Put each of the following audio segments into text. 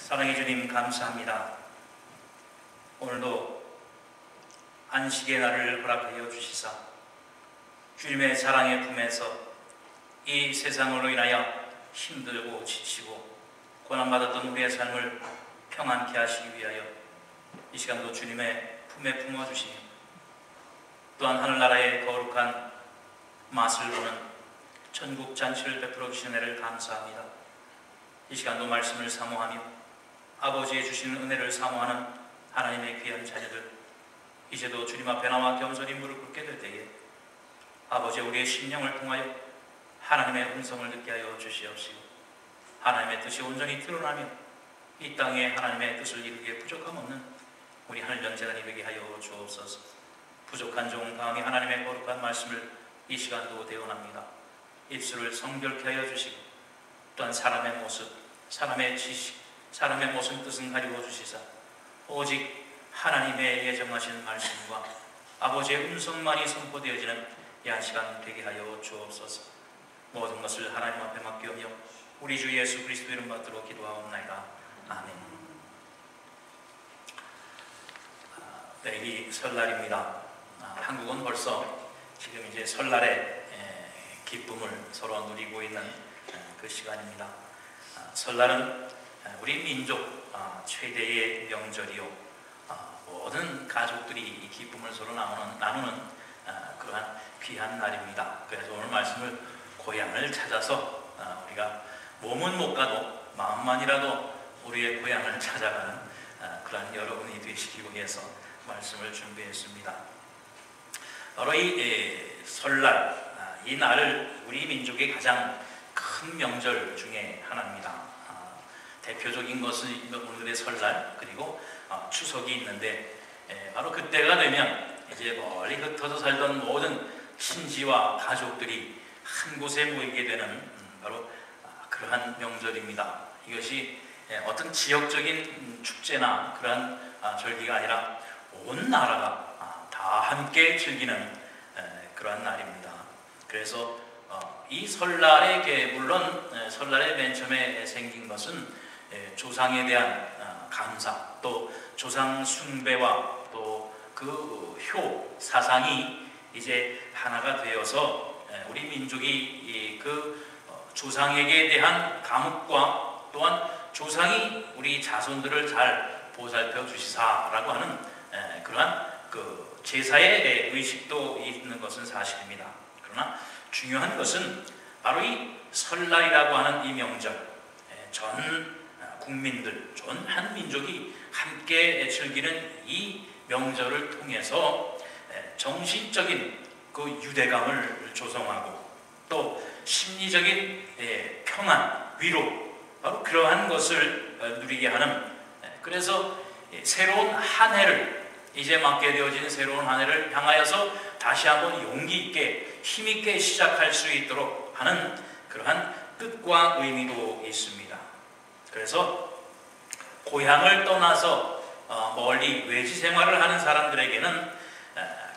사랑해 주님 감사합니다. 오늘도 안식의 날을 허락하여 주시사 주님의 사랑의 품에서 이 세상으로 인하여 힘들고 지치고 고난받았던 우리의 삶을 평안케 하시기 위하여 이 시간도 주님의 품에 품어주시며 또한 하늘나라의 거룩한 맛을 보는 천국 잔치를 베풀어 주신 은혜를 감사합니다. 이 시간도 말씀을 사모하며 아버지의 주시는 은혜를 사모하는 하나님의 귀한 자녀들, 이제도 주님 앞에 나와 겸손히 무릎 꿇게 될 때에 아버지 우리의 심령을 통하여 하나님의 음성을 듣게 하여 주시옵시고 하나님의 뜻이 온전히 드러나며 이 땅에 하나님의 뜻을 이루기에 부족함 없는 우리 하늘전재단이 되게 하여 주옵소서. 부족한 종 다음에 하나님의 거룩한 말씀을 이 시간도 대언합니다. 입술을 성결케 하여 주시고 또한 사람의 모습, 사람의 지식, 사람의 모습 뜻은 가리고 주시사 오직 하나님의 예정하신 말씀과 아버지의 음성만이 선포되어지는 이 한 시간 되게 하여 주옵소서. 모든 것을 하나님 앞에 맡기며 우리 주 예수 그리스도 이름 받들어 기도하옵나이다. 아멘. 내일이 설날입니다. 한국은 벌써 지금 이제 설날의 기쁨을 서로 누리고 있는 그 시간입니다. 설날은 우리 민족 최대의 명절이요, 모든 가족들이 이 기쁨을 서로 나누는 그러한 귀한 날입니다. 그래서 오늘 말씀을 고향을 찾아서 우리가 몸은 못 가도 마음만이라도 우리의 고향을 찾아가는 그러한 여러분이 되시기 위해서 말씀을 준비했습니다. 바로 이 설날, 이 날을 우리 민족의 가장 큰 명절 중에 하나입니다. 대표적인 것은 오늘의 설날 그리고 추석이 있는데 바로 그때가 되면 이제 멀리 흩어져 살던 모든 친지와 가족들이 한 곳에 모이게 되는 바로 그러한 명절입니다. 이것이 어떤 지역적인 축제나 그러한 절기가 아니라 온 나라가 다 함께 즐기는 그러한 날입니다. 그래서 이 설날에 물론 설날에 맨 처음에 생긴 것은 조상에 대한 감사, 또 조상 숭배와 또 그 효 사상이 이제 하나가 되어서 우리 민족이 그 조상에게 대한 감옥과 또한 조상이 우리 자손들을 잘 보살펴 주시사라고 하는 그러한 그 제사의 의식도 있는 것은 사실입니다. 그러나 중요한 것은 바로 이 설날이라고 하는 이 명절, 전 국민들, 전 한 민족이 함께 즐기는 이 명절을 통해서 정신적인 그 유대감을 조성하고 또 심리적인 평안, 위로, 바로 그러한 것을 누리게 하는, 그래서 새로운 한 해를 이제 맞게 되어진 새로운 한 해를 향하여서 다시 한번 용기 있게 힘 있게 시작할 수 있도록 하는 그러한 뜻과 의미도 있습니다. 그래서 고향을 떠나서 멀리 외지 생활을 하는 사람들에게는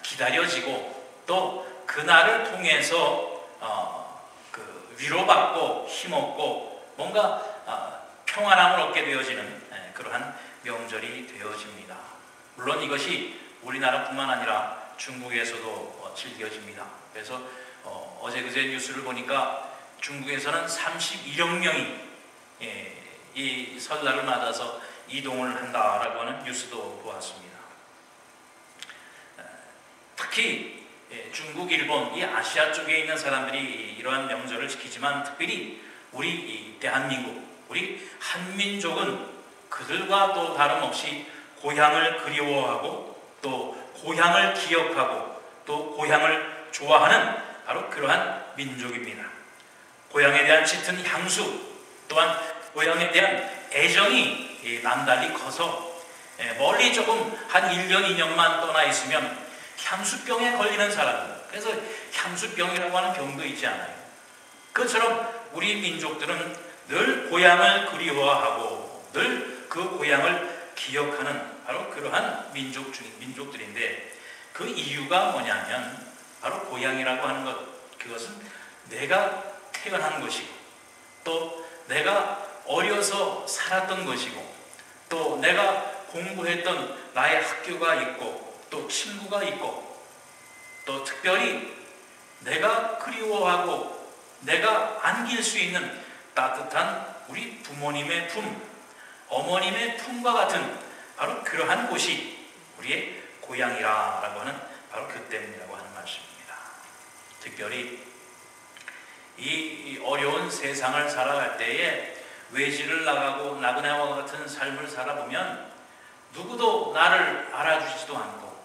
기다려지고 또 그날을 통해서 그 위로받고 힘없고 뭔가 평안함을 얻게 되어지는 그러한 명절이 되어집니다. 물론 이것이 우리나라뿐만 아니라 중국에서도 즐겨집니다. 그래서 어제 그제 뉴스를 보니까 중국에서는 31억 명이 이 설날을 맞아서 이동을 한다라고 하는 뉴스도 보았습니다. 특히 중국, 일본, 이 아시아 쪽에 있는 사람들이 이러한 명절을 지키지만 특별히 우리 이 대한민국, 우리 한민족은 그들과 또 다름없이 고향을 그리워하고 또 고향을 기억하고 또 고향을 좋아하는 바로 그러한 민족입니다. 고향에 대한 짙은 향수 또한 고향에 대한 애정이 남달리 커서 멀리 조금 한 1년, 2년만 떠나 있으면 향수병에 걸리는 사람들, 그래서 향수병이라고 하는 병도 있지 않아요. 그처럼 우리 민족들은 늘 고향을 그리워하고 늘 그 고향을 기억하는 바로 그러한 민족들인데 그 이유가 뭐냐면 바로 고향이라고 하는 것, 그것은 내가 태어난 것이고 또 내가 어려서 살았던 것이고 또 내가 공부했던 나의 학교가 있고 또 친구가 있고 또 특별히 내가 그리워하고 내가 안길 수 있는 따뜻한 우리 부모님의 품, 어머님의 품과 같은 바로 그러한 곳이 우리의 고향이라고 하는 바로 그 때문이라고 하는 말씀입니다. 특별히 이 어려운 세상을 살아갈 때에 외지를 나가고 나그네와 같은 삶을 살아보면 누구도 나를 알아주지도 않고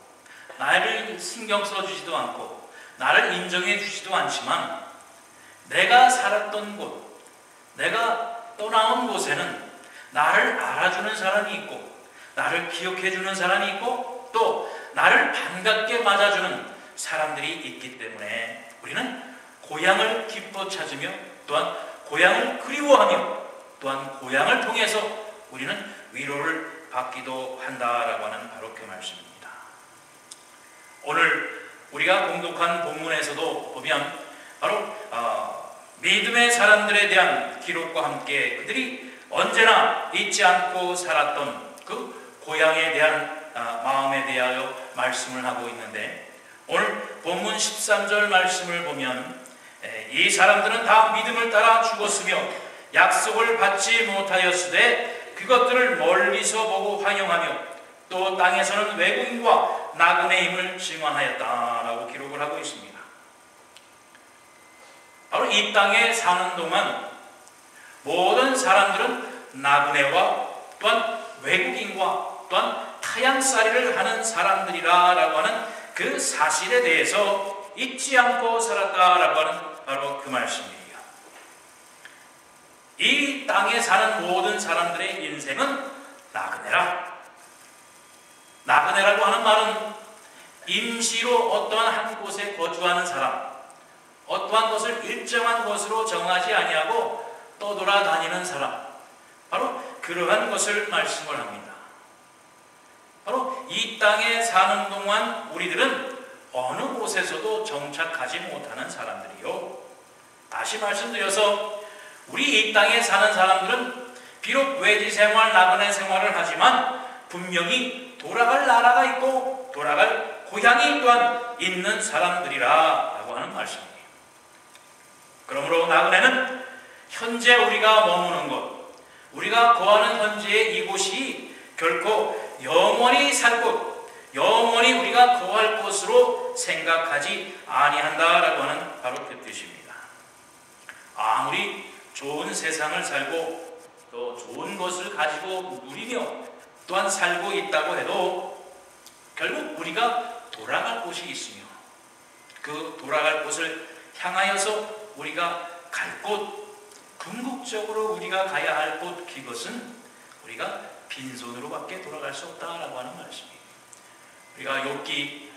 나를 신경 써주지도 않고 나를 인정해 주지도 않지만 내가 살았던 곳, 내가 떠나온 곳에는 나를 알아주는 사람이 있고 나를 기억해 주는 사람이 있고 또 나를 반갑게 맞아주는 사람들이 있기 때문에 우리는 고향을 기뻐 찾으며 또한 고향을 그리워하며 또한 고향을 통해서 우리는 위로를 받기도 한다라고 하는 바로 그 말씀입니다. 오늘 우리가 공독한 본문에서도 보면 바로 믿음의 사람들에 대한 기록과 함께 그들이 언제나 잊지 않고 살았던 그 고향에 대한 마음에 대하여 말씀을 하고 있는데 오늘 본문 13절 말씀을 보면 이 사람들은 다 믿음을 따라 죽었으며 약속을 받지 못하였으되 그것들을 멀리서 보고 환영하며 또 땅에서는 외국인과 나그네임을 증언하였다라고 기록을 하고 있습니다. 바로 이 땅에 사는 동안 모든 사람들은 나그네와 또한 외국인과 또한 타향살이를 하는 사람들이라고 하는 그 사실에 대해서 잊지 않고 살았다라고 하는 바로 그 말씀이에요. 이 땅에 사는 모든 사람들의 인생은 나그네라. 나그네라고 하는 말은 임시로 어떠한 한 곳에 거주하는 사람, 어떠한 것을 일정한 것으로 정하지 아니하고 떠돌아다니는 사람, 바로 그러한 것을 말씀을 합니다. 바로 이 땅에 사는 동안 우리들은 어느 곳에서도 정착하지 못하는 사람들이요. 다시 말씀드려서 우리 이 땅에 사는 사람들은 비록 외지 생활, 나그네 생활을 하지만 분명히 돌아갈 나라가 있고 돌아갈 고향이 또한 있는 사람들이라고 하는 말씀이에요. 그러므로 나그네는 현재 우리가 머무는 곳, 우리가 거하는 현재의 이곳이 결코 영원히 살 곳, 영원히 우리가 거할 곳으로 생각하지 아니한다라고 하는 바로 그 뜻입니다. 아무리 좋은 세상을 살고 또 좋은 것을 가지고 누리며 또한 살고 있다고 해도 결국 우리가 돌아갈 곳이 있으며 그 돌아갈 곳을 향하여서 우리가 갈 곳, 궁극적으로 우리가 가야 할 곳, 그것은 우리가 빈손으로밖에 돌아갈 수 없다라고 하는 말씀입니다. 우리가 욥기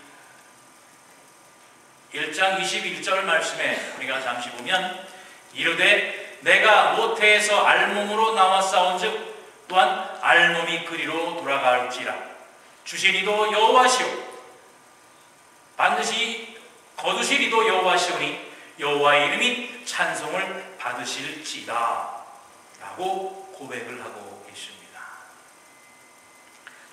1장 21절 말씀에 우리가 잠시 보면 이르되 내가 모태에서 알몸으로 나와 싸운즉 또한 알몸이 그리로 돌아갈지라 주시리도 여호와시오 반드시 거두시리도 여호와시오니 여호와의 이름이 찬송을 받으실지다 라고 고백을 하고 있습니다.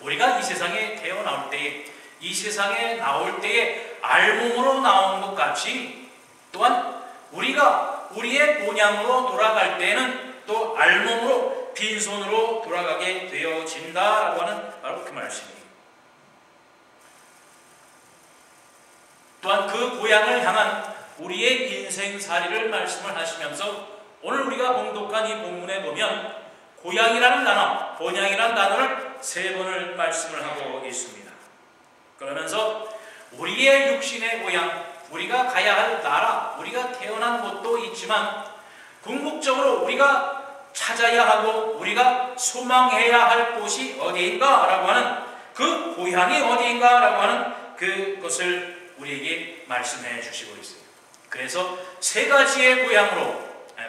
우리가 이 세상에 태어나올 때에 이 세상에 나올 때에 알몸으로 나온 것 같이 또한 우리가 우리의 본향으로 돌아갈 때에는 또 알몸으로 빈손으로 돌아가게 되어진다라고 하는 바로 그 말씀입니다. 또한 그 고향을 향한 우리의 인생살이를 말씀을 하시면서 오늘 우리가 봉독한 이 본문에 보면 고향이라는 단어, 본향이라는 단어를 3번을 말씀을 하고 있습니다. 그러면서 우리의 육신의 고향, 우리가 가야 할 나라, 우리가 태어난 곳도 있지만 궁극적으로 우리가 찾아야 하고 우리가 소망해야 할 곳이 어디인가 라고 하는 그 고향이 어디인가 라고 하는 그것을 우리에게 말씀해 주시고 있어요. 그래서 3가지의 고향으로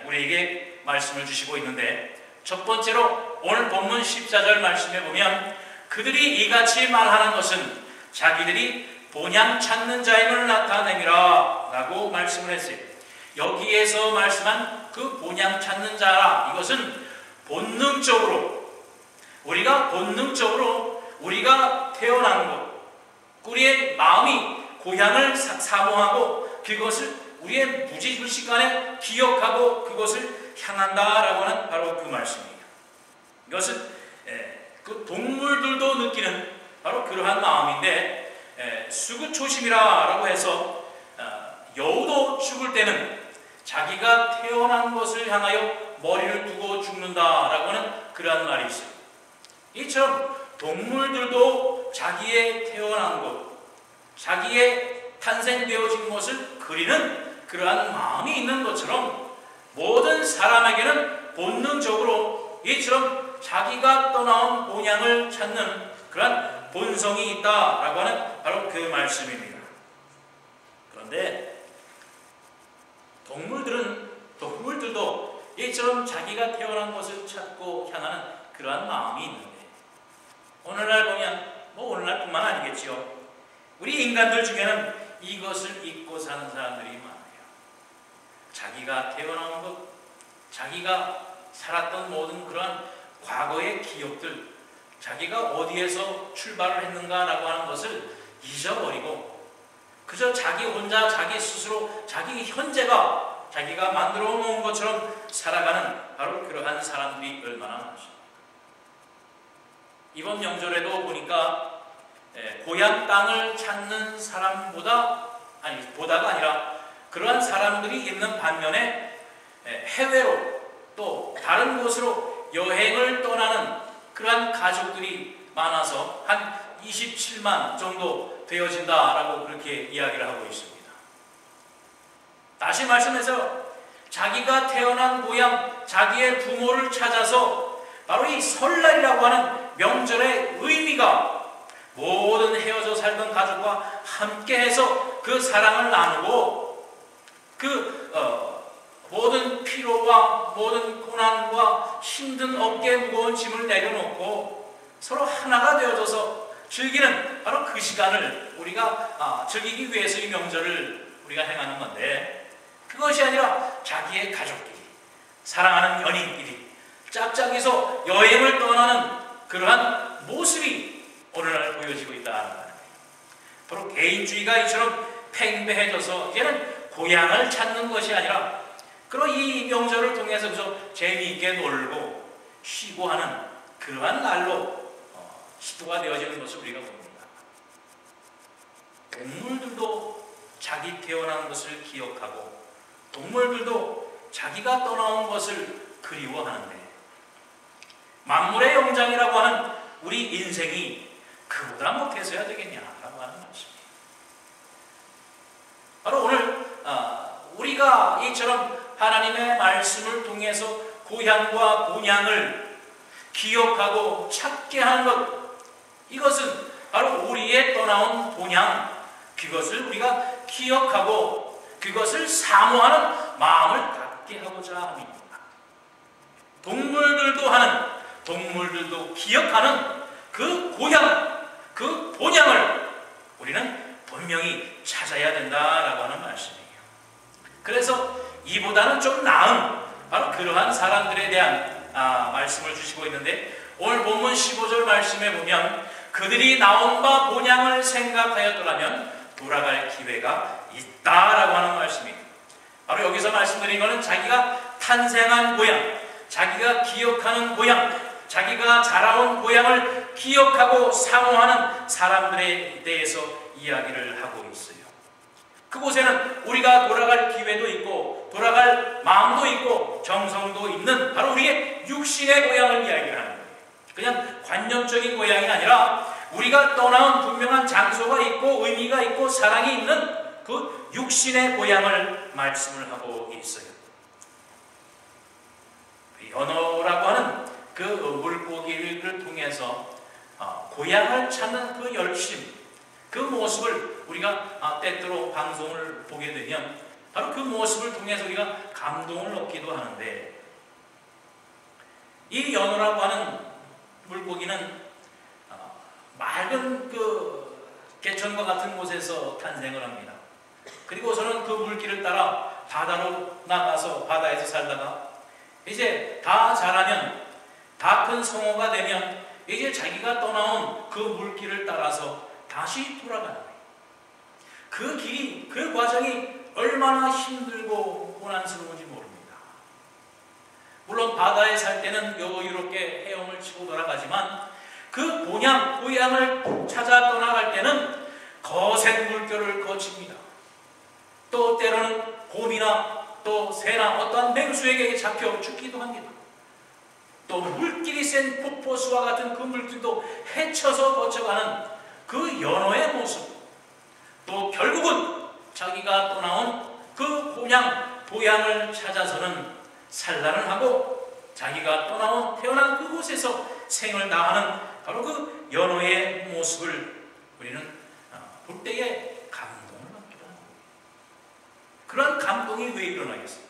우리에게 말씀을 주시고 있는데 첫 번째로 오늘 본문 14절 말씀에 보면 그들이 이같이 말하는 것은 자기들이 본향 찾는 자임을 나타내미라 라고 말씀을 했어요. 여기에서 말씀한 그 본향 찾는 자라, 이것은 본능적으로 우리가 본능적으로 우리가 태어난 것, 우리의 마음이 고향을 사모하고 그것을 우리의 무지불식간에 기억하고 그것을 향한다라고 하는 바로 그 말씀이에요. 이것은 그 동물들도 느끼는 바로 그러한 마음인데, 수구초심이라고 해서 여우도 죽을 때는 자기가 태어난 것을 향하여 머리를 두고 죽는다라고 하는 그러한 말이 있어요. 이처럼 동물들도 자기의 태어난 것, 자기의 탄생되어진 것을 그리는 그러한 마음이 있는 것처럼 모든 사람에게는 본능적으로 이처럼 자기가 떠나온 본향을 찾는 그러한 본성이 있다라고 하는 바로 그 말씀입니다. 그런데 동물들도 이처럼 자기가 태어난 것을 찾고 향하는 그러한 마음이 있는데, 오늘날 보면 오늘날뿐만 아니겠지요. 우리 인간들 중에는 이것을 잊고 사는 사람들이 많아요. 자기가 태어난 것, 자기가 살았던 모든 그러한 과거의 기억들, 자기가 어디에서 출발을 했는가라고 하는 것을 잊어버리고 그저 자기 혼자 자기 스스로 자기 현재가 자기가 만들어 놓은 것처럼 살아가는 바로 그러한 사람들이 얼마나 많습니까? 이번 명절에도 보니까 고향 땅을 찾는 사람보다가 아니라 그러한 사람들이 있는 반면에 해외로 또 다른 곳으로 여행을 떠나는 그러한 가족들이 많아서 한 27만 정도 되어진다라고 그렇게 이야기를 하고 있습니다. 다시 말씀해서 자기가 태어난 고향, 자기의 부모를 찾아서 바로 이 설날이라고 하는 명절의 의미가 모든 헤어져 살던 가족과 함께해서 그 사랑을 나누고 모든 피로와 모든 고난과 힘든 어깨에 무거운 짐을 내려놓고 서로 하나가 되어져서 즐기는 바로 그 시간을 우리가 즐기기 위해서 이 명절을 우리가 행하는 건데, 그것이 아니라 자기의 가족끼리, 사랑하는 연인끼리 짝짝이서 여행을 떠나는 그러한 모습이 오늘날 보여지고 있다는 거예요. 바로 개인주의가 이처럼 팽배해져서 이제는 고향을 찾는 것이 아니라 그런 이 명절을 통해서 그저 재미있게 놀고 쉬고 하는 그러한 날로 시도가 되어지는 것을 우리가 봅니다. 동물들도 자기 태어난 것을 기억하고 동물들도 자기가 떠나온 것을 그리워하는데, 만물의 영장이라고 하는 우리 인생이 그보다 못해서야 되겠냐라고 하는 말씀입니다. 바로 오늘 우리가 이처럼 하나님의 말씀을 통해서 고향과 본향을 기억하고 찾게 하는 것, 이것은 바로 우리의 떠나온 본향, 그것을 우리가 기억하고 그것을 사모하는 마음을 갖게 하고자 합니다. 동물들도 기억하는 그 고향, 그 본향을 우리는 분명히 찾아야 된다라고 하는 말씀이에요. 그래서 이보다는 좀 나은 바로 그러한 사람들에 대한 말씀을 주시고 있는데, 오늘 본문 15절 말씀에 보면 그들이 나온 바 본향을 생각하였더라면 돌아갈 기회가 있다라고 하는 말씀입니다. 바로 여기서 말씀드린 것은 자기가 탄생한 고향, 자기가 기억하는 고향, 자기가 자라온 고향을 기억하고 사모하는 사람들에 대해서 이야기를 하고 있어요. 그곳에는 우리가 돌아갈 기회도 있고 돌아갈 마음도 있고 정성도 있는 바로 우리의 육신의 고향을 이야기를 하는 거예요. 그냥 관념적인 고향이 아니라 우리가 떠나온 분명한 장소가 있고 의미가 있고 사랑이 있는 그 육신의 고향을 말씀을 하고 있어요. 연어라고 하는 그 물고기를 통해서 고향을 찾는 그 열심, 그 모습을 우리가 때때로 방송을 보게 되면 바로 그 모습을 통해서 우리가 감동을 얻기도 하는데, 이 연어라고 하는 물고기는 맑은 그 개천과 같은 곳에서 탄생을 합니다. 그리고서는 그 물길을 따라 바다로 나가서 바다에서 살다가 이제 다 자라면 다 큰 성어가 되면 이제 자기가 떠나온 그 물길을 따라서 다시 돌아가는 거예요. 그 길이, 그 과정이 얼마나 힘들고 고난스러운지 모릅니다. 물론 바다에 살 때는 여유롭게 헤엄을 치고 돌아가지만 그 고향을 찾아 떠나갈 때는 거센 물결을 거칩니다. 또 때로는 곰이나 또 새나 어떠한 맹수에게 잡혀 죽기도 합니다. 또 물길이 센 폭포수와 같은 그 물길도 헤쳐서 거쳐가는 그 연호의 모습, 또 결국은 자기가 떠나온 그 고향을 찾아서는 산란을 하고 자기가 태어난 그곳에서 생을 다하는 바로 그 연호의 모습을 우리는 볼 때에 감동을 받기도 합니다. 그런 감동이 왜 일어나겠어요?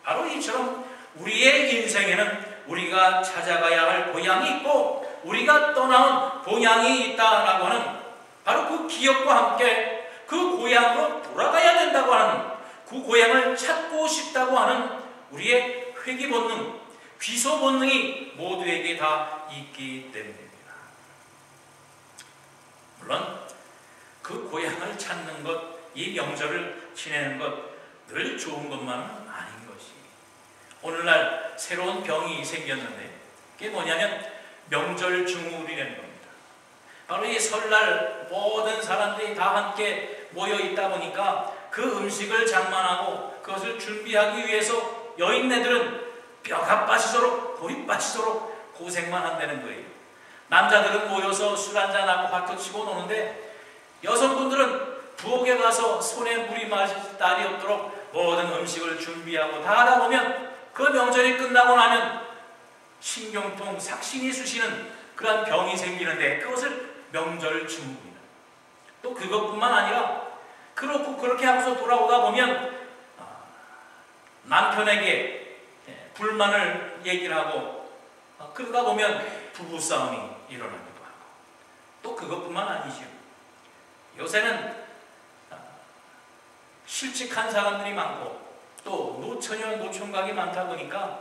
바로 이처럼 우리의 인생에는 우리가 찾아가야 할 고향이 있고 우리가 떠나온 고향이 있다라고 하는 바로 그 기억과 함께 그 고향으로 돌아가야 된다고 하는, 그 고향을 찾고 싶다고 하는 우리의 회귀 본능, 귀소 본능이 모두에게 다 있기 때문입니다. 물론 그 고향을 찾는 것, 이 명절을 지내는 것 늘 좋은 것만은 아닌 것이, 오늘날 새로운 병이 생겼는데 그게 뭐냐면 명절 증후군이라는 겁니다. 바로 이 설날 모든 사람들이 다 함께 모여 있다 보니까 그 음식을 장만하고 그것을 준비하기 위해서 여인네들은 뼈가 빠지도록 돌이 빠지도록 고생만 한다는 거예요. 남자들은 모여서 술 한잔하고 화투 치고 노는데 여성분들은 부엌에 가서 손에 물이 마실 날이 없도록 모든 음식을 준비하고 다 하다 보면 그 명절이 끝나고 나면 신경통, 삭신이 쑤시는 그러한 병이 생기는데 그것을 명절 증후군이다. 또 그것뿐만 아니라 그렇게 하고서 돌아오다 보면 남편에게 불만을 얘기를 하고 그러다 보면 부부싸움이 일어나기도 하고, 또 그것뿐만 아니죠. 요새는 실직한 사람들이 많고 또 노처녀, 노총각이 많다 보니까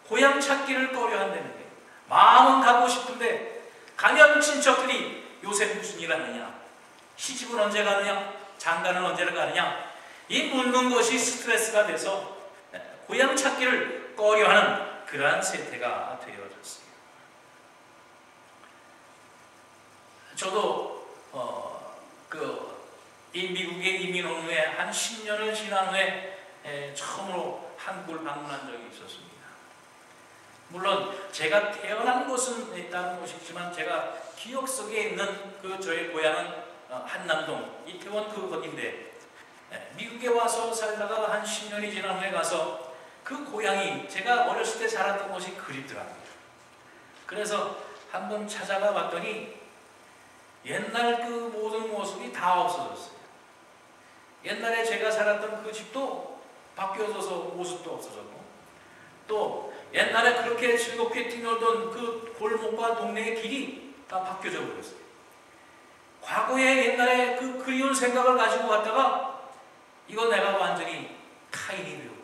고향 찾기를 꺼려한다는 거예요. 마음은 가고 싶은데 가면 친척들이 요새 무슨 일 하느냐, 시집은 언제 가느냐, 장가는 언제 가느냐, 이 묻는 것이 스트레스가 돼서 고향 찾기를 꺼려하는 그러한 세태가 되어졌어요. 저도 이 미국에 이민 온 후에 한 10년을 지난 후에 처음으로 한국을 방문한 적이 있었습니다. 물론 제가 태어난 곳은 있다는 곳이지만 제가 기억 속에 있는 그 저의 고향은 한남동 이태원 그곳인데, 미국에 와서 살다가 한 10년이 지난 후에 가서 그 고향이 제가 어렸을 때 자랐던 곳이 그립더라고요. 그래서 한번 찾아가 봤더니 옛날 그 모든 모습이 다 없어졌어요. 옛날에 제가 살았던 그 집도 바뀌어져서 모습도 없어졌고, 또 옛날에 그렇게 즐겁게 뛰놀던 그 골목과 동네의 길이 다 바뀌어져 버렸어요. 과거에 옛날에 그 그리운 생각을 가지고 갔다가 이거 내가 완전히 타인이 되었구나.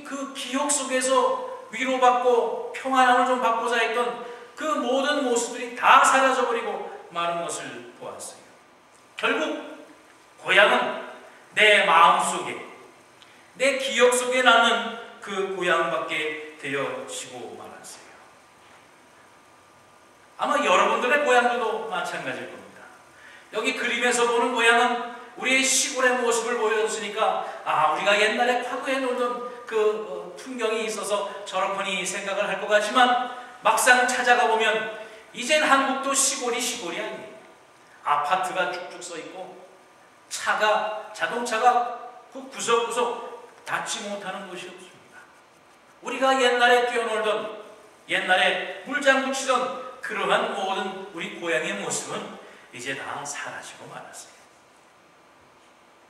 그 기억 속에서 위로받고 평안함을 좀 받고자 했던 그 모든 모습들이 다 사라져버리고 마는 것을 보았어요. 결국 고향은 내 마음속에, 내 기억 속에 남는 그 고향밖에 되어지고 말았어요. 아마 여러분들의 고향들도 마찬가지일 겁니다. 여기 그림에서 보는 고향은 우리의 시골의 모습을 보여줬으니까 우리가 옛날에 과거에 놀던 그 풍경이 있어서 저렇게 생각을 할 것 같지만 막상 찾아가 보면 이젠 한국도 시골이 아니에요. 아파트가 쭉쭉 서 있고 자동차가 그 구석구석 닿지 못하는 곳이 없습니다. 우리가 옛날에 뛰어놀던, 옛날에 물장구 치던 그러한 모든 우리 고향의 모습은 이제 다 사라지고 말았어요.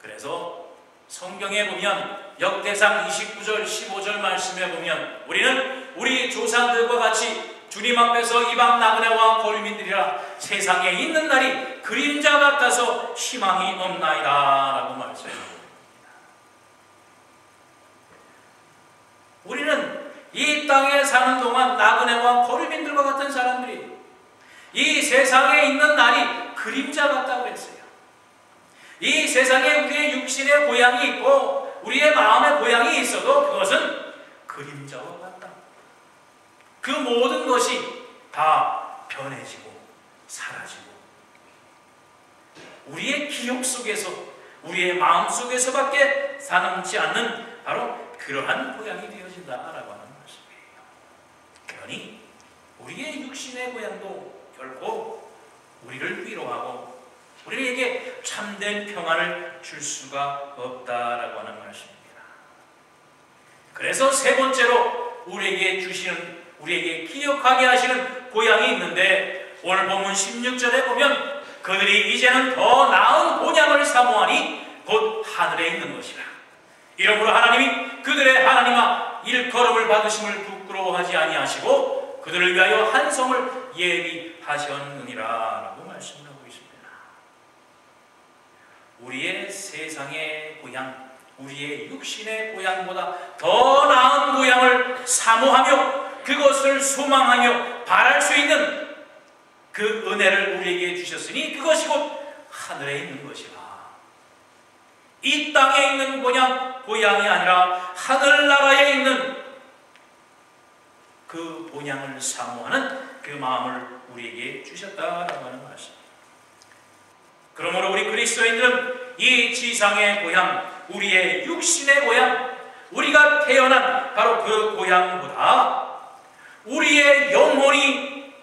그래서 성경에 보면 역대상 29절 15절 말씀에 보면 우리는 우리 조상들과 같이 주님 앞에서 이방 나그네와 거류민들이라 세상에 있는 날이 그림자 같아서 희망이 없나이다 라고 말씀합니다. 우리는 이 땅에 사는 동안 나그네와 거류민들과 같은 사람들이 이 세상에 있는 날이 그림자 같다고 했어요. 이 세상에 우리의 육신의 고향이 있고 우리의 마음의 고향이 있어도 그것은 그림자와 같다. 그 모든 것이 다 변해지고 사라지고 우리의 기억 속에서 우리의 마음 속에서밖에 남지 않는 바로 그러한 고향이 되어진다라고 하는 말씀이에요. 그러니 우리의 육신의 고향도 결코 우리를 위로하고 우리에게 참된 평안을 줄 수가 없다라고 하는 말씀입니다. 그래서 세 번째로 우리에게 주시는, 우리에게 기억하게 하시는 고향이 있는데 오늘 본문 16절에 보면 그들이 이제는 더 나은 본향을 사모하니 곧 하늘에 있는 것이라. 이러므로 하나님이 그들의 하나님아 일컬음을 받으심을 부끄러워하지 아니하시고 그들을 위하여 한 성을 예비하셨느니라 라고 말씀을 하고 있습니다. 우리의 세상의 고향, 우리의 육신의 고향보다 더 나은 고향을 사모하며 그것을 소망하며 바랄 수 있는 그 은혜를 우리에게 주셨으니 그것이 곧 하늘에 있는 것이라. 이 땅에 있는 고향이 아니라 하늘나라에 있는 그 본향을 사모하는 그 마음을 우리에게 주셨다라고 하는 말씀. 그러므로 우리 그리스도인들은 이 지상의 고향, 우리의 육신의 고향, 우리가 태어난 바로 그 고향보다 우리의 영혼이,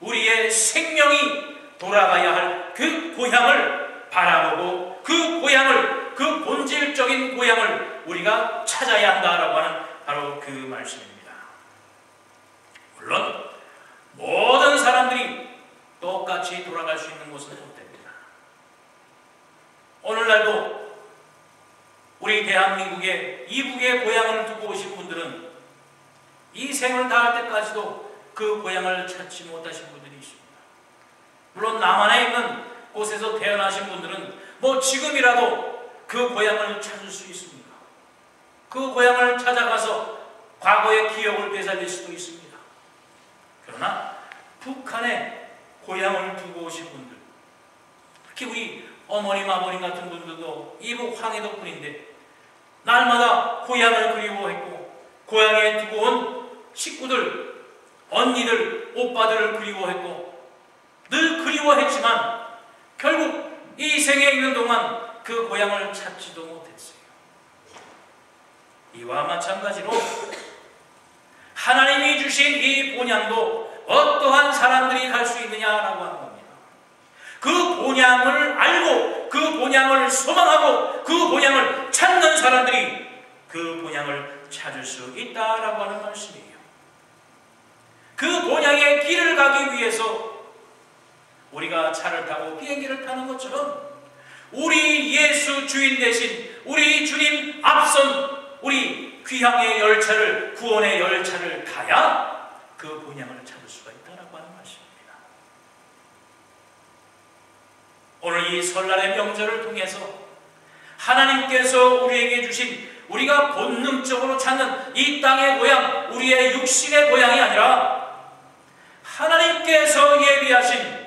우리의 생명이 돌아가야 할 그 고향을 바라보고 그 고향을, 그 본질적인 고향을 우리가 찾아야 한다라고 하는 바로 그 말씀입니다. 물론 모든 사람들이 똑같이 돌아갈 수 있는 것은 못 됩니다. 오늘날도 우리 대한민국의 이북의 고향을 두고 오신 분들은 이 생을 다할 때까지도 그 고향을 찾지 못하신 분들이 있습니다. 물론 남한에 있는 곳에서 태어나신 분들은 뭐 지금이라도 그 고향을 찾을 수 있습니다. 그 고향을 찾아가서 과거의 기억을 되살릴 수도 있습니다. 그러나 북한에 고향을 두고 오신 분들, 특히 우리 어머님, 아버님 같은 분들도 이북 황해도 분인데 날마다 고향을 그리워했고 고향에 두고 온 식구들, 언니들, 오빠들을 그리워했고 늘 그리워했지만 결국 이 생에 있는 동안 그 고향을 찾지도 못했어요. 이와 마찬가지로 하나님이 주신 이 본향도 어떠한 사람들이 갈 수 있느냐라고 하는 겁니다. 그 본향을 알고 그 본향을 소망하고 그 본향을 찾는 사람들이 그 본향을 찾을 수 있다라고 하는 말씀이에요. 그 본향의 길을 가기 위해서 우리가 차를 타고 비행기를 타는 것처럼 우리 예수 주인 대신 우리 주님 앞선 우리 귀향의 열차를, 구원의 열차를 타야 그 본향을 찾을 수가 있다라고 하는 말씀입니다. 오늘 이 설날의 명절을 통해서 하나님께서 우리에게 주신 우리가 본능적으로 찾는 이 땅의 고향, 우리의 육신의 고향이 아니라 하나님께서 예비하신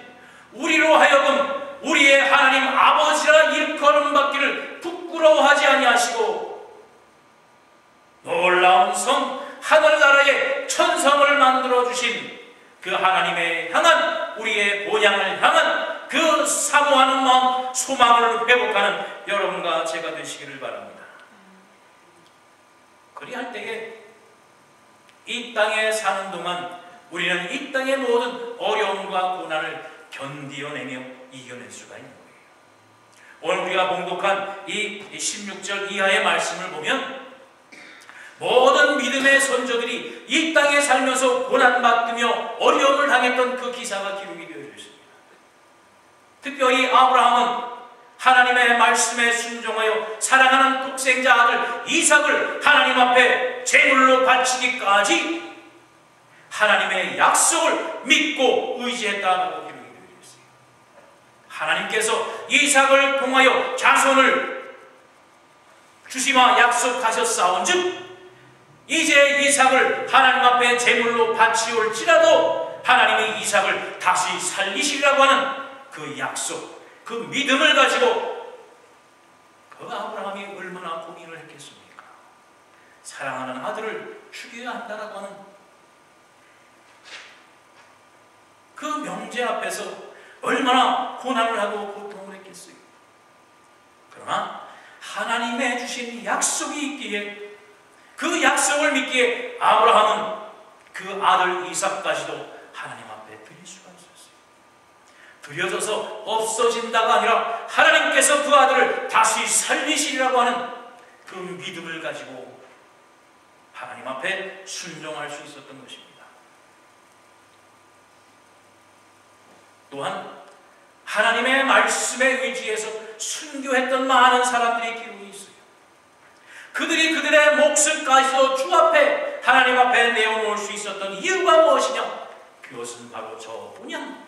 우리로 하여금 우리의 하나님 아버지라 일컬음 받기를 부끄러워하지 아니하시고 놀라운 성 하늘나라의 천성을 만들어 주신 그 하나님의 향한 우리의 본향을 향한 그 사모하는 마음, 소망을 회복하는 여러분과 제가 되시기를 바랍니다. 그리할 때에 이 땅에 사는 동안 우리는 이 땅의 모든 어려움과 고난을 견디어내며 이겨낼 수가 있는 거예요. 오늘 우리가 봉독한 이 16절 이하의 말씀을 보면 모든 믿음의 선조들이 이 땅에 살면서 고난받으며 어려움을 당했던 그 기사가 기록이 되어 있습니다. 특별히 아브라함은 하나님의 말씀에 순종하여 사랑하는 독생자 아들 이삭을 하나님 앞에 제물로 바치기까지 하나님의 약속을 믿고 의지했다고 기록이 되어 있습니다. 하나님께서 이삭을 통하여 자손을 주시마 약속하셨사온즉 이제 이삭을 하나님 앞에 제물로 바치올지라도 하나님이 이삭을 다시 살리시리라고 하는 그 약속, 그 믿음을 가지고 그 아브라함이 얼마나 고민을 했겠습니까? 사랑하는 아들을 죽여야 한다라고 하는 그 명제 앞에서 얼마나 고난을 하고 고통을 했겠어요. 그러나 하나님의 주신 약속이 있기에, 그 약속을 믿기에 아브라함은 그 아들 이삭까지도 하나님 앞에 드릴 수가 있었어요. 드려져서 없어진다가 아니라 하나님께서 그 아들을 다시 살리시리라고 하는 그 믿음을 가지고 하나님 앞에 순종할 수 있었던 것입니다. 또한 하나님의 말씀에 의지해서 순교했던 많은 사람들이 기록이 있어요. 그들이 그들의 목숨까지도 주 앞에, 하나님 앞에 내어놓을 수 있었던 이유가 무엇이냐? 그것은 바로 저뿐이야.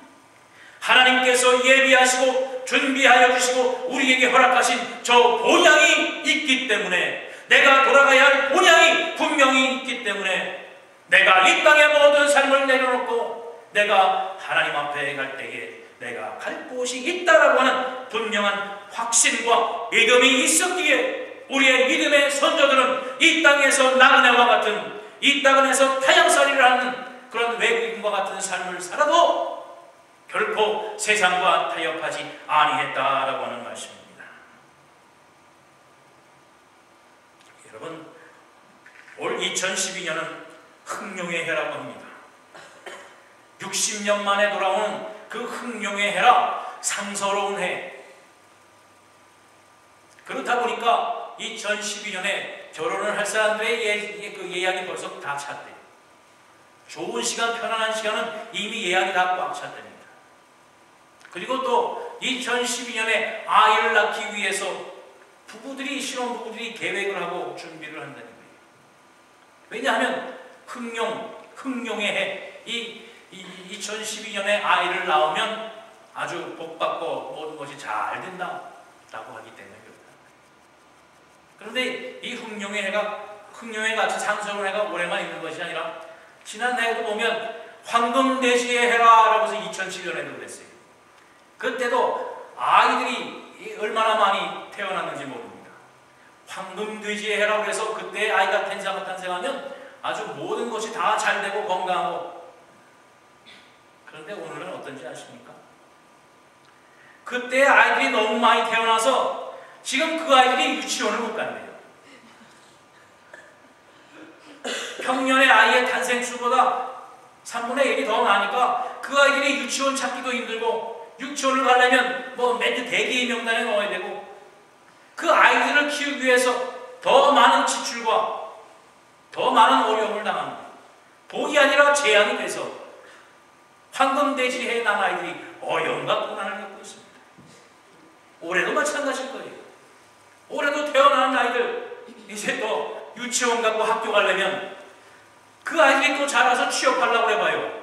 하나님께서 예비하시고 준비하여 주시고 우리에게 허락하신 저 본향이 있기 때문에, 내가 돌아가야 할 본향이 분명히 있기 때문에 내가 이 땅의 모든 삶을 내려놓고 내가 하나님 앞에 갈 때에 내가 갈 곳이 있다라고 하는 분명한 확신과 믿음이 있었기에 우리의 믿음의 선조들은 이 땅에서 나그네와 같은, 이 땅에서 타향살이를 하는 그런 외국인과 같은 삶을 살아도 결코 세상과 타협하지 아니했다라고 하는 말씀입니다. 여러분, 올 2012년은 흥룡의 해라고 합니다. 60년 만에 돌아오는 그 흥룡의 해라, 상서로운 해. 그렇다 보니까 2012년에 결혼을 할 사람들의 그 예약이 벌써 다 찼대요. 좋은 시간, 편안한 시간은 이미 예약이 다 꽉 찼답니다. 그리고 또 2012년에 아이를 낳기 위해서 신혼부부들이 계획을 하고 준비를 한다는 거예요. 왜냐하면 흥룡의 해, 이 2012년에 아이를 낳으면 아주 복받고 모든 것이 잘 된다라고 하기 때문에 그렇다. 그런데 이 흥룡의 같은 상서로운 해가 올해만 있는 것이 아니라 지난 해에도 보면 황금돼지의 해라라고 해서 2007년에도 그랬어요. 그때도 아이들이 얼마나 많이 태어났는지 모릅니다. 황금돼지의 해라고 해서 그때 아이가 탄생하면 아주 모든 것이 다 잘 되고 건강하고. 그런데 오늘은 어떤지 아십니까? 그때 아이들이 너무 많이 태어나서 지금 그 아이들이 유치원을 못 간대요. 평년의 아이의 탄생수보다 3분의 1이 더 나니까 그 아이들이 유치원 찾기도 힘들고, 유치원을 가려면 매주 대기 명단에 넣어야 되고, 그 아이들을 키우기 위해서 더 많은 지출과 더 많은 어려움을 당합니다. 복이 아니라 재앙이 돼서 황금돼지해에 난 아이들이 어려움과 고난을 겪고 있습니다. 올해도 마찬가지일 거예요. 올해도 태어나는 아이들 이제 또 유치원 가고 학교 가려면 그 아이들이 또 자라서 취업하려고 해봐요.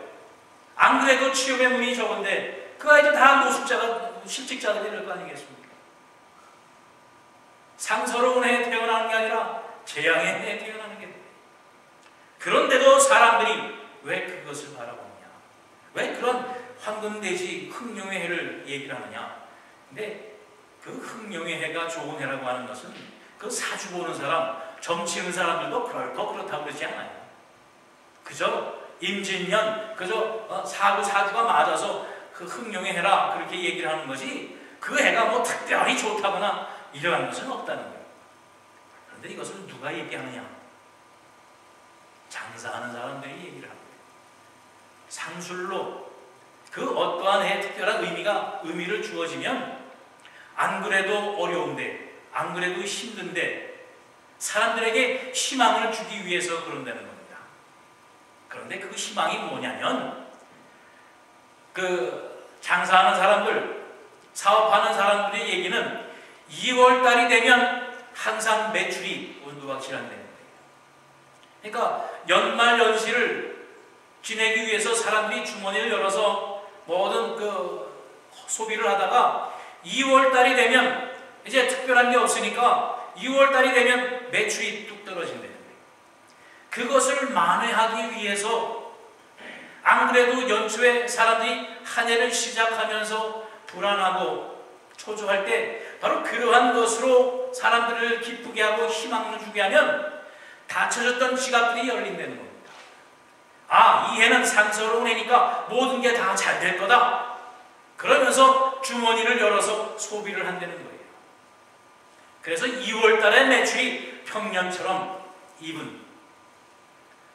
안 그래도 취업의 문이 적은데 그 아이들 다 실직자들이 될 거 아니겠습니까? 상서로운 해에 태어나는 게 아니라 재앙의 해에 태어나는 게. 그런데도 사람들이 왜 그것을 바라보느냐? 왜 그런 황금돼지 흥룡의 해를 얘기를 하느냐? 근데 그 흥룡의 해가 좋은 해라고 하는 것은 그 사주 보는 사람, 점치는 사람들도 결코 그렇다고 그러지 않아요. 그저 임진년, 그저 사주가 맞아서 그 흥룡의 해라 그렇게 얘기를 하는 거지, 그 해가 특별히 좋다거나 이러한 것은 없다는 거예요. 그런데 이것을 누가 얘기하느냐? 장사하는 사람들이 얘기를 합니다. 상술로 그 어떠한 해에 특별한 의미를 주어지면 안 그래도 어려운데, 안 그래도 힘든데 사람들에게 희망을 주기 위해서 그런다는 겁니다. 그런데 그 희망이 뭐냐면, 그 장사하는 사람들, 사업하는 사람들의 얘기는 2월달이 되면 항상 매출이 온두박질한다는 거예요. 그러니까 연말 연시를 지내기 위해서 사람들이 주머니를 열어서 모든 그 소비를 하다가 2월달이 되면 이제 특별한 게 없으니까 2월달이 되면 매출이 뚝 떨어진다는 거예요. 그것을 만회하기 위해서 안 그래도 연초에 사람들이 한 해를 시작하면서 불안하고 초조할 때 바로 그러한 것으로 사람들을 기쁘게 하고 희망을 주게 하면 닫혀졌던 지갑들이 열린다는 겁니다. 아, 이 해는 상스러운 해니까 모든 게 다 잘 될 거다. 그러면서 주머니를 열어서 소비를 한다는 거예요. 그래서 2월 달에 매출이 평년처럼 입은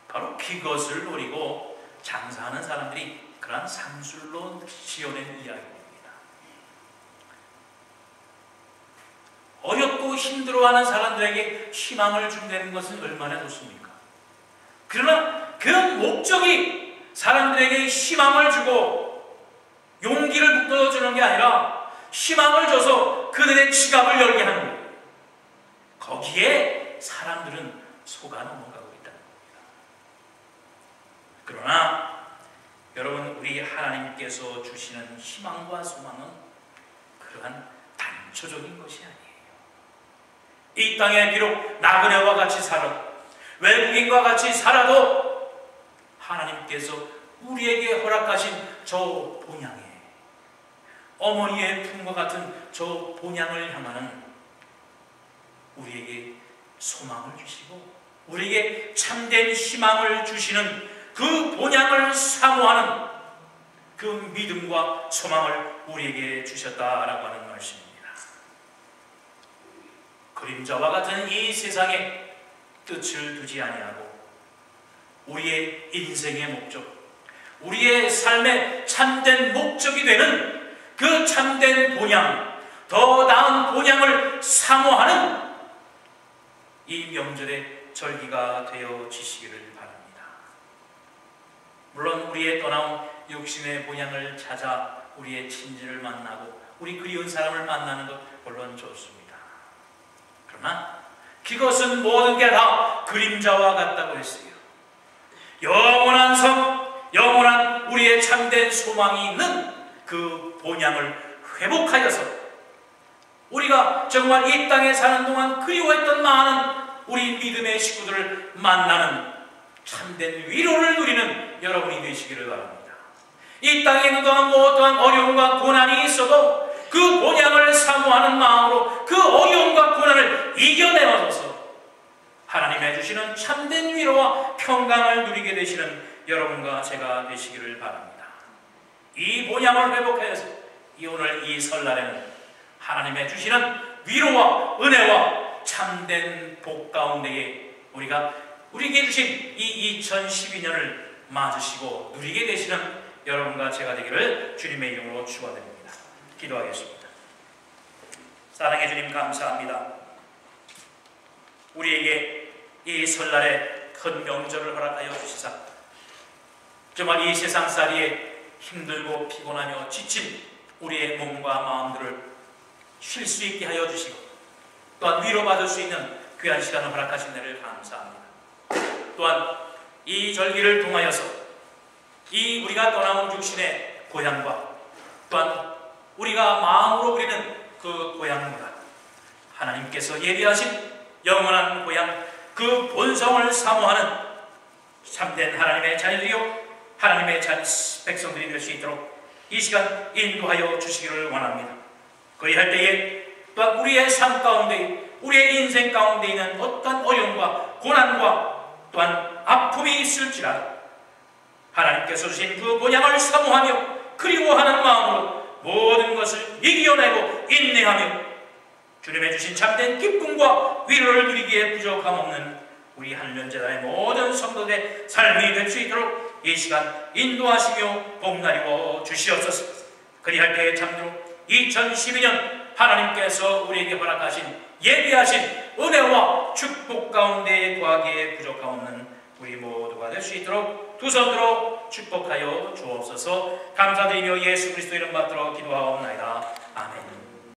바로 그것을 노리고 장사하는 사람들이 그러한 상술로 지어낸 이야기입니다. 어렵고 힘들어하는 사람들에게 희망을 준다는 것은 얼마나 좋습니까? 그러나 그 목적이 사람들에게 희망을 주고 용기를 북돋아주는 게 아니라 희망을 줘서 그들의 지갑을 열게 하는 거예요. 거기에 사람들은 속아 넘어가고 있다는 겁니다. 그러나 여러분, 우리 하나님께서 주시는 희망과 소망은 그러한 단초적인 것이 아니에요. 이 땅에 비록 나그네와 같이 살아도, 외국인과 같이 살아도 하나님께서 우리에게 허락하신 저 본향에, 어머니의 품과 같은 저 본향을 향하는 우리에게 소망을 주시고 우리에게 참된 희망을 주시는 그 본향을 사모하는 그 믿음과 소망을 우리에게 주셨다라고 하는 말씀입니다. 그림자와 같은 이 세상에 뜻을 두지 아니하고 우리의 인생의 목적, 우리의 삶의 참된 목적이 되는 그 참된 본향, 더 나은 본향을 사모하는 이 명절의 절기가 되어지시기를 바랍니다. 물론 우리의 떠나온 육신의 본향을 찾아 우리의 친지를 만나고 우리 그리운 사람을 만나는 것 물론 좋습니다. 그러나 그것은 모든 게 다 그림자와 같다고 했어요. 영원한 성, 영원한 우리의 참된 소망이 있는 그 본향을 회복하여서 우리가 정말 이 땅에 사는 동안 그리워했던 많은 우리 믿음의 식구들을 만나는 참된 위로를 누리는 여러분이 되시기를 바랍니다. 이 땅에 있는 동안 어떠한 어려움과 고난이 있어도 그 본향을 사모하는 마음으로 그 어려움과 고난을 이겨내어서 하나님이 주시는 참된 위로와 평강을 누리게 되시는 여러분과 제가 되시기를 바랍니다. 이 본향을 회복하여서 오늘 이 설날에는 하나님의 주시는 위로와 은혜와 참된 복 가운데에 우리가 우리에게 주신 이 2012년을 맞으시고 누리게 되시는 여러분과 제가 되기를 주님의 이름으로 축원드립니다. 기도하겠습니다. 사랑해 주님, 감사합니다. 우리에게 이 설날에 큰 명절을 허락하여 주시사 정말 이 세상살이에 힘들고 피곤하며 지친 우리의 몸과 마음들을 쉴 수 있게 하여 주시고 또한 위로받을 수 있는 귀한 시간을 허락하신 데를 감사합니다. 또한 이 절기를 통하여서 이 우리가 떠나온 육신의 고향과 또한 우리가 마음으로 그리는 그 고향과 하나님께서 예비하신 영원한 고향, 그 본성을 사모하는 참된 하나님의 자녀들이요 하나님의 백성들이 될 수 있도록 이 시간 인도하여 주시기를 원합니다. 그리할 때에 또한 우리의 삶 가운데, 우리의 인생 가운데 있는 어떤 어려움과 고난과 또한 아픔이 있을지라도 하나님께서 주신 그 본향을 사모하며 그리워하는 마음으로 모든 것을 이겨내고 인내하며 주님의 주신 참된 기쁨과 위로를 누리기에 부족함 없는 우리 한련재단의 모든 성도들의 삶이 될 수 있도록 이 시간 인도하시며 복나리고 주시옵소서. 그리할 때에 참으로 2012년 하나님께서 우리에게 허락하신 예비하신 은혜와 축복 가운데 구하기에 부족함 없는 우리 모두가 될 수 있도록 두 손 들어 축복하여 주옵소서. 감사드리며 예수 그리스도 이름 받들어 기도하옵나이다. 아멘.